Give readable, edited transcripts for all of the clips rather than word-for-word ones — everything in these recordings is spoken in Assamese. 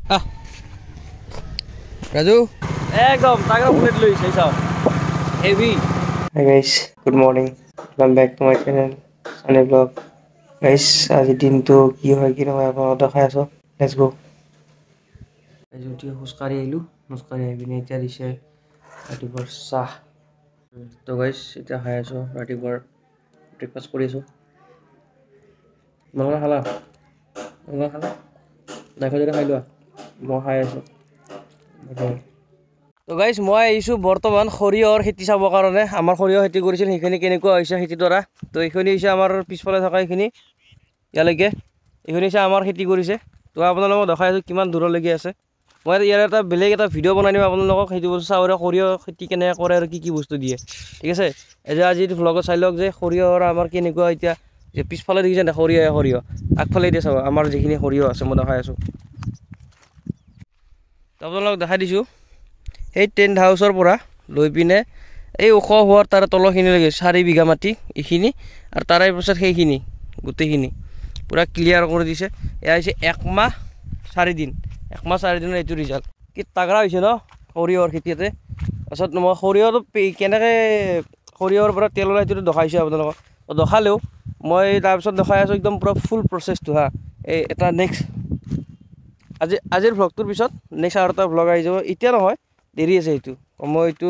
Raju, ekdom tagra bullet loise sab heavy. Hi guys, good morning. Welcome back to my channel Sunny Vlog. Guys, আজি দিনটো কি হয় কি নহয় আপোনালোকক দেখাই আছো. Let's go. আজি উঠি খোজকাঢ়ি আহিলোঁ, খোজকাঢ়ি আহি পিনে এতিয়া দিছে ৰাতিপুৱাৰ চাহ. তো গাইজ এতিয়া খাই আছোঁ, ৰাতিপুৱাৰ ব্ৰেকফাষ্ট কৰি আছোঁ. তোমালোকে খালা? নাখাই যদি খাই লোৱা, মই খাই আছোঁ. তো গাইজ মই আহিছোঁ বৰ্তমান সৰিয়হৰ খেতি চাবৰ কাৰণে. আমাৰ সৰিয়হ খেতি কৰিছিল, সেইখিনি কেনেকুৱা হৈছে খেতিডৰা. তো এইখিনি হৈছে আমাৰ পিছফালে থকা এইখিনি, ইয়ালৈকে এইখিনি হৈছে আমাৰ খেতি কৰিছে. তো আপোনালোকক দেখাই আছোঁ কিমান দূৰলৈকে আছে. মই ইয়াৰ এটা বেলেগ এটা ভিডিঅ' বনাই দিম আপোনালোকক, সেইটো বস্তু চাওঁ সৰিয়হ খেতি কেনেকৈ কৰে আৰু কি বস্তু দিয়ে, ঠিক আছে। আজি ভ্লগত চাই লওক যে সৰিয়হৰ আমাৰ কেনেকুৱা এতিয়া যে পিছফালে দেখিছে না সৰিয়হ আগফালে এতিয়া চাব আমাৰ যিখিনি সৰিয়হ আছে মই দেখাই আছোঁ। তো আপোনালোকক দেখাই দিছোঁ সেই টেণ্ট হাউচৰ পৰা লৈ পিনে এই ওখ হোৱাৰ তাৰে তলখিনিলৈকে 4 বিঘা মাটি এইখিনি, আৰু তাৰে পিছত সেইখিনি গোটেইখিনি পূৰা ক্লিয়াৰ কৰি দিছে। এয়া হৈছে 1 মাহ 4 দিন, 1 মাহ 4 দিনৰ এইটো ৰিজাল্ট। কি তাগৰা হৈছে ন সৰিয়হৰ খেতিতে। তাৰপিছত মই সৰিয়হটো কেনেকৈ সৰিয়হৰ পৰা তেল ওলাই সেইটো দেখাইছোঁ আপোনালোকক। দেখালেও মই তাৰপিছত দেখাই আছোঁ একদম পূৰা ফুল প্ৰচেছটো হা। এই এটা নেক্সট আজিৰ ভ্লগটোৰ পিছত নেক্সট আৰু এটা ভ্লগ আহি যাব, এতিয়া নহয় দেৰি আছে এইটো। মই এইটো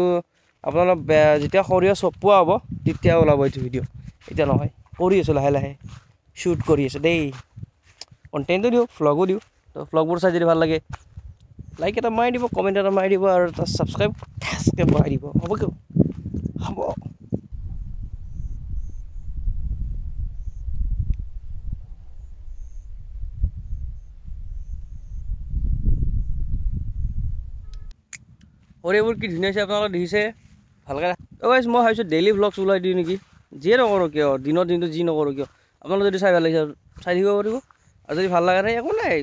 আপোনালোক যেতিয়া সৰিয়হ চপোৱা হ'ব তেতিয়া ওলাব এইটো ভিডিঅ', এতিয়া নহয়। কৰি আছোঁ লাহে লাহে, শ্বুট কৰি আছোঁ দেই, কণ্টেণ্টো দিওঁ ভ্লগো দিওঁ। তো ভ্লগবোৰ চাই যদি ভাল লাগে লাইক এটা মাৰি দিব, কমেণ্ট এটা মাৰি দিব, আৰু এটা ছাবস্ক্ৰাইব মাৰি দিব, হ'ব কিয় হ'ব। সৰিয়হবোৰ কি ধুনীয়া হৈছে আপোনালোকে দেখিছে ভালকৈ। গাইজ মই ভাবিছোঁ ডেইলি ভ্লগছ ওলাই দিওঁ নেকি, যিয়ে নকৰোঁ কিয়, দিনটো যি নকৰোঁ কিয়। আপোনালোকে যদি চাই ভাল লাগিছে চাই থাকিব পাৰিব, আৰু যদি ভাল লগা নাই একো নাই,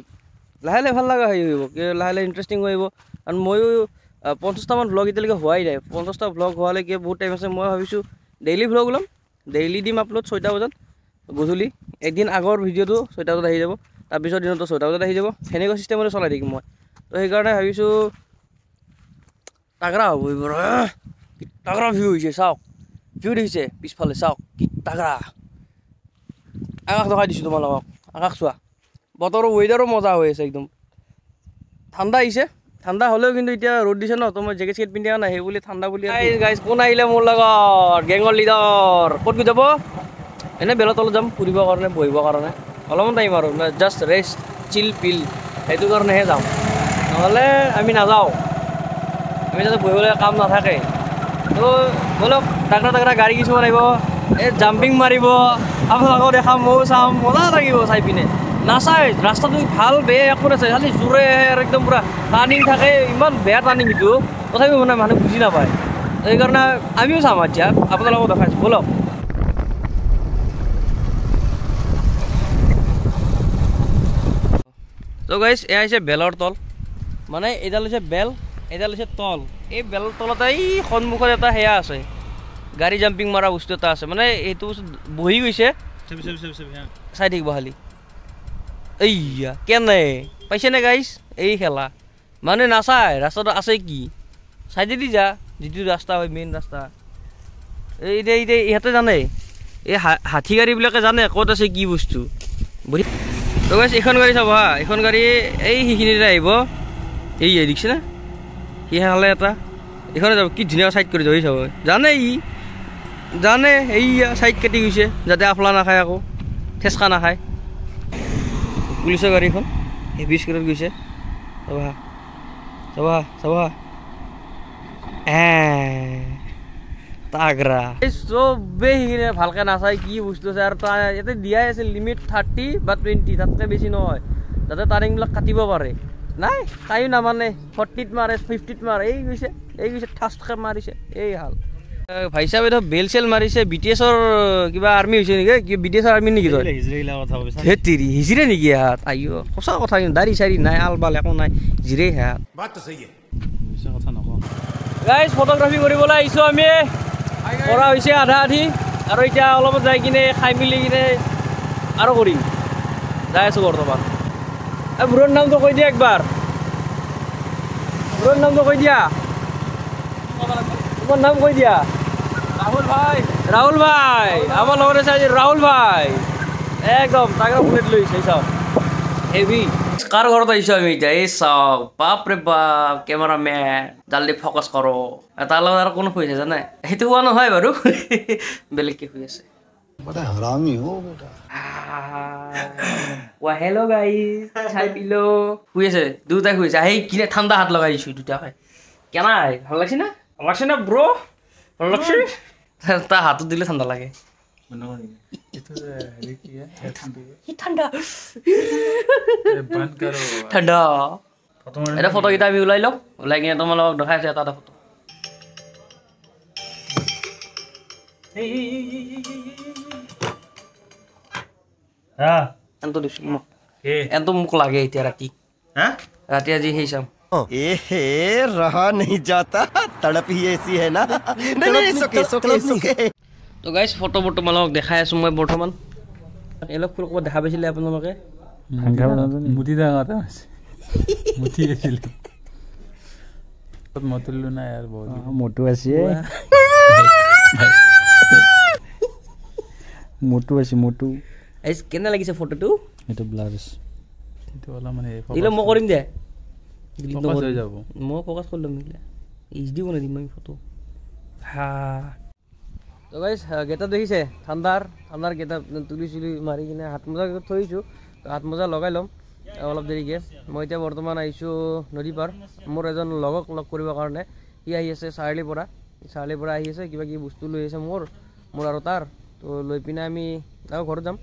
লাহে লাহে ভাল লগা হৈ আহিব, লাহে লাহে ইণ্টাৰেষ্টিং হৈ আহিব। কাৰণ ময়ো 50টামান ভ্লগ এতিয়ালৈকে হোৱাই নাই, 50টা ভ্লগ হোৱালৈকে বহুত টাইম আছে। মই ভাবিছোঁ ডেইলি ভ্লগ ওলাম, ডেইলি দিম আপলোড 6টা বজাত গধূলি। একদিন আগৰ ভিডিঅ'টো 6টা বজাত আহি যাব, তাৰপিছৰ দিনতো 6টা বজাত আহি যাব, সেনেকুৱা চিষ্টেমতে চলাই থাকিম মই। তো সেইকাৰণে ভাবিছোঁ তাগৰা হ'ব এইবাৰ, তাগৰা ভিউ হৈছে চাওক, ভিউ দেখিছে পিছফালে চাওক কি তাগৰা। আকাশ দেখাই দিছোঁ তোমালোকক, আকাশ চোৱা, বতৰৰ ৱেডাৰো মজা হৈ আছে একদম। ঠাণ্ডা আহিছে, ঠাণ্ডা হ'লেও কিন্তু এতিয়া ৰ'দ দিছে ন, তো মই জেকেট চেকেট পিন্ধি নাই, সেই বুলি ঠাণ্ডা বুলি। গাইজ কোন আহিলে মোৰ লগত, গেঙৰ লিডাৰ ক'ত যাব? এনেই বেলৰ তলত যাম ফুৰিবৰ কাৰণে, বহিবৰ কাৰণে অলপমান টাইম আৰু জাষ্ট ৰেষ্ট চিল পিল, সেইটো কাৰণেহে যাম, নহ'লে আমি নাযাওঁ। আমি যাতে বহিবলৈ কাম নাথাকে। তো বলক তাগৰা গাড়ী কিছুমান আহিব, এই জাম্পিং মাৰিব, আপোনালোকক দেখাম, ময়ো চাম, মজা লাগিব চাই পিনে। নাচাই ৰাস্তাটো ভাল বেয়া একো নাচায়, খালি জোৰে আহে আৰু একদম পূৰা টাৰ্ণিং থাকে, ইমান বেয়া টাৰ্ণিং সেইটো, তথাপিও মানে মানুহে বুজি নাপায়। সেইকাৰণে আমিও চাম এতিয়া, আপোনালোকক দেখাইছোঁ বলক। তো গাইজ এয়া হৈছে বেলৰ তল, মানে এইডাল হৈছে বেল, এইডাল হৈছে তল। এই বেলৰ তলতে এই সন্মুখত এটা সেয়া আছে, গাড়ী জাম্পিং মৰা বস্তু এটা আছে, মানে এইটো বস্তু বহি গৈছে, চাই থাকিব খালি। এইয়া কেনে পাইছেনে গাইজ এই খেলা, মানে নাচায় ৰাস্তাটো আছে কি, চাইডেদি যা, যিটো ৰাস্তা হয় মেইন ৰাস্তা। এতিয়া ইহঁতে জানে, এই হাতী গাড়ীবিলাকে জানে ক'ত আছে কি বস্তু। তো গাইজ এইখন গাড়ী চাব হা, এইখন গাড়ী এই সেইখিনিতে আহিব, এই দেখিছে না সিহালে এটা, এইখনে যাব কি ধুনীয়া চাইড কৰি ধৰি চাব, জানে ই জানে, এইয়া চাইড কাটি গৈছে যাতে আফলা নাখায়, আকৌ ঠেচকা নাখায়। পুলিচৰ গাড়ীখন হেভি স্পীডত গৈছে, চাবা চাবা চাবা, তাগৰা। চবেই সেইখিনি ভালকৈ নাচায় কি বস্তু আছে, আৰু তাৰ ইয়াতে দিয়াই আছে লিমিট 30 বা 20, তাতকৈ বেছি নহয়, যাতে টাৰ্ণিংবিলাক কাটিব পাৰে। নাই তাইও নামানে, 40ত মাৰে, 50ত মাৰে, এই গৈছে ঠাচকৈ মাৰিছে, এই হাল। ভাই চাহেব এইটো বেল চেল মাৰিছে, BTSৰ কিবা আৰ্মি হৈছে নেকি, কি BTSৰ আৰ্মি নেকি তই? ধেতিৰি হিজিৰে নেকি হাত, আইঅ সঁচা কথা, কিন্তু দাড়ি চাৰি নাই, আল বাল একো নাই, জিৰে হাত। গাইজ ফটোগ্ৰাফি কৰিবলৈ আহিছোঁ আমি, কৰা হৈছে আধা আধি, আৰু এতিয়া অলপত যাই কিনে খাই মেলি কিনে আৰু কৰিম, যাই আছোঁ বৰ্তমান। বুঢ়োৰ নামটো কৈ দিয়ে একবাৰ, তোর নাম তো কই দিয়া তোমার নাম কই দিয়া রাহুল ভাই আমার লগরে আছে রাহুল ভাই একদম তাগড়া বুলেট লইছে সব হেভি কাৰ ঘৰত আহিছো আমি এতিয়া এই চাওক বাপৰে বাপ কেমেৰামেন জলদি ফ'কাছ কৰো তাৰ লগত আৰু কোনো শুই আছে জানে সেইটো হোৱা নহয় বাৰু বেলেগকে শুই আছে बड़ा हरामी हो बेटा হেল্ল' গাইজ চাই পিলো শুই আছে দুটাই শুই আছে সেই কিনে ঠাণ্ডা হাত লগাই দিছো দুটাকে কেনাই ভাল লাগছে না ব্ৰ ভাল লাগছে তাৰ হাতত দিলে ঠাণ্ডা লাগে ঠাণ্ডা এটা ফটোকেইটা আমি ওলাই লওঁ ওলাই কিনে তোমালোকক দেখাই আছো এটা এটা ফটো এনটো দিছো মোক এনটো মোক লাগে এতিয়া ৰাতি ৰাতি আজি সেই চাম ए रहा नहीं जाता तड़प ही ऐसी है ना नहीं सुके सुके তো গাইজ ফটোবোৰ তোমালোকক দেখাই আছো মই বৰ্তমান এলক ফুল ক'ৰবাত দেখা পাইছিলে আপোনালোকে মুতি ডাঙৰ মুতি আছিল মতুল্লো নাই আৰু বহুত মোটু আছে মোটু গাইজ কেনে লাগিছে ফটোটো এইটো ব্লাৰ আছে এইটো অলপ মানে দিলে মই কৰিম দে ফ'কাছ হৈ যাব মই ফ'কাছ কৰি ল'ম এইগিলা এইচডি বনাই দিম মই ফটো হা তো গাইজ গেটা দেখিছে ঠাণ্ডাৰ গেটা তুলি চুলি মাৰি কিনে হাত মোজা থৈ দিছোঁ হাত মোজা লগাই ল'ম অলপ দেৰিকৈ মই এতিয়া বৰ্তমান আহিছোঁ নদী পাৰ মোৰ এজন লগক লগ কৰিবৰ কাৰণে সি আহি আছে চাৰিআলিৰ পৰা আহি আছে কিবা কিবি বস্তু লৈ আহিছে মোৰ আৰু তাৰ তো লৈ পিনে আমি তাৰ ঘৰত যাম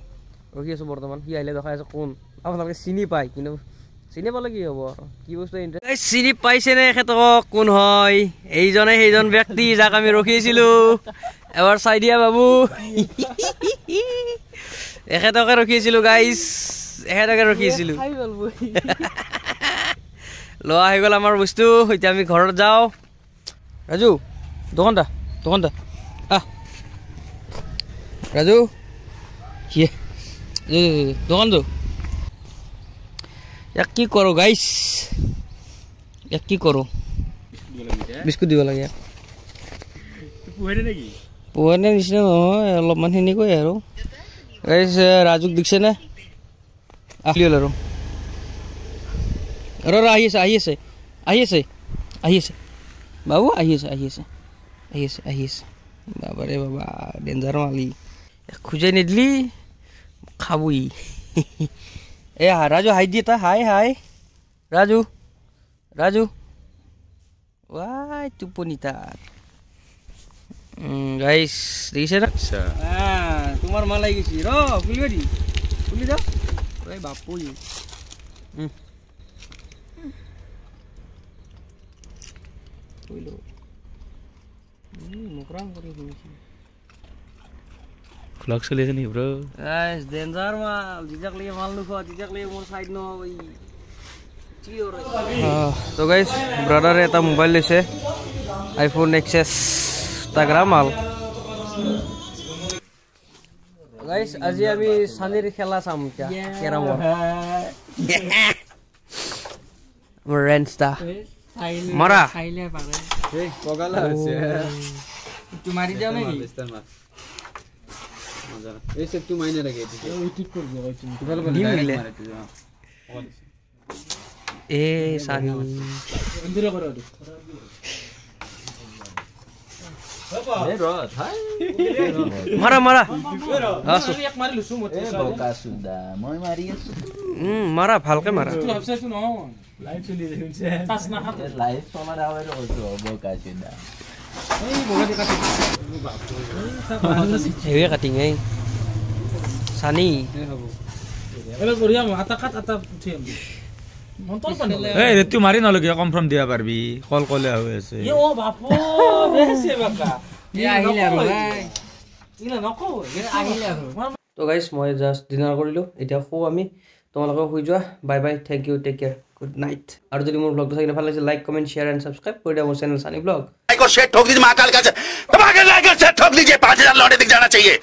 ৰখি আছোঁ বৰ্তমান সি আহিলে দেখাই আছে কোন আপোনালোকে চিনি পায় কিন্তু চিনি পালে কি হ'ব কি বস্তু চিনি পাইছেনে এখেতক কোন হয় এইজনে সেইজন ব্যক্তি যাক আমি ৰখি আছিলোঁ এবাৰ চাই দিয়া বাবু এখেতকে ৰখি আছিলোঁ গাইজ এখেতকে ৰখি আছিলোঁ লোৱা হৈ গ'ল আমাৰ বস্তু এতিয়া আমি ঘৰত যাওঁ ৰাজু দোকানটা আহ ৰাজু কি দোকানটো ইয়াক কি কৰোঁ গাইজ ইয়াক কি কৰোঁ বিস্কুট দিব লাগে পোৱানে নিচিনা নহয় অলপমান সেনেকৈ আৰু গাইজ ৰাজুক দিছেনে আহিল আৰু আহি আছে বাবু আহি আছে বাবাৰে বাবা ডেঞ্জাৰ মালি খোজাই নিদিলি খাবই এ ৰাজু হাই দিয়ে তা হাই ৰাজু ৱাই টোপনি তাত গাইছ দেখিছে না তোমাৰ মা লাগি গৈছে খুলি যা বাপু ক্লক চলি আছে নেকি ব্ৰ ডেঞ্জাৰ মাল যিজাক লাগে মাল নোখোৱা যিজাক লাগে মোৰ চাইড নহয় তো গাইজ ব্ৰাদাৰে এটা মোবাইল লৈছে আইফোন এক্সেছ তাগৰা মাল গাইজ আজি আমি চানীৰ খেলা চাম এতিয়া কেৰামৰ মোৰ ৰেঞ্চটা মাৰা মাৰি দিওঁ নেকি মাৰা মাৰা ভালকে মাৰা হেভি কাটিং এই সানি তুই মাৰি নলগীয়া কনফাৰ্ম দিব পাৰিবি কল কলে হৈ আছে তো গাইজ মই জাষ্ট ডিনাৰ কৰিলোঁ এতিয়া শুওঁ আমি তোমালোকে শুই যোৱা bye bye thank you take care good night আৰু যদি মোৰ ব্লগটো চাই ভাল লাগিছে like comment share and subscribe কৰি দিয়া মোৰ চেনেল সানি ব্লগ ठोक दीजिए महाकाल का ठोक दीजिए 5000 लौटे दिख जाना चाहिए।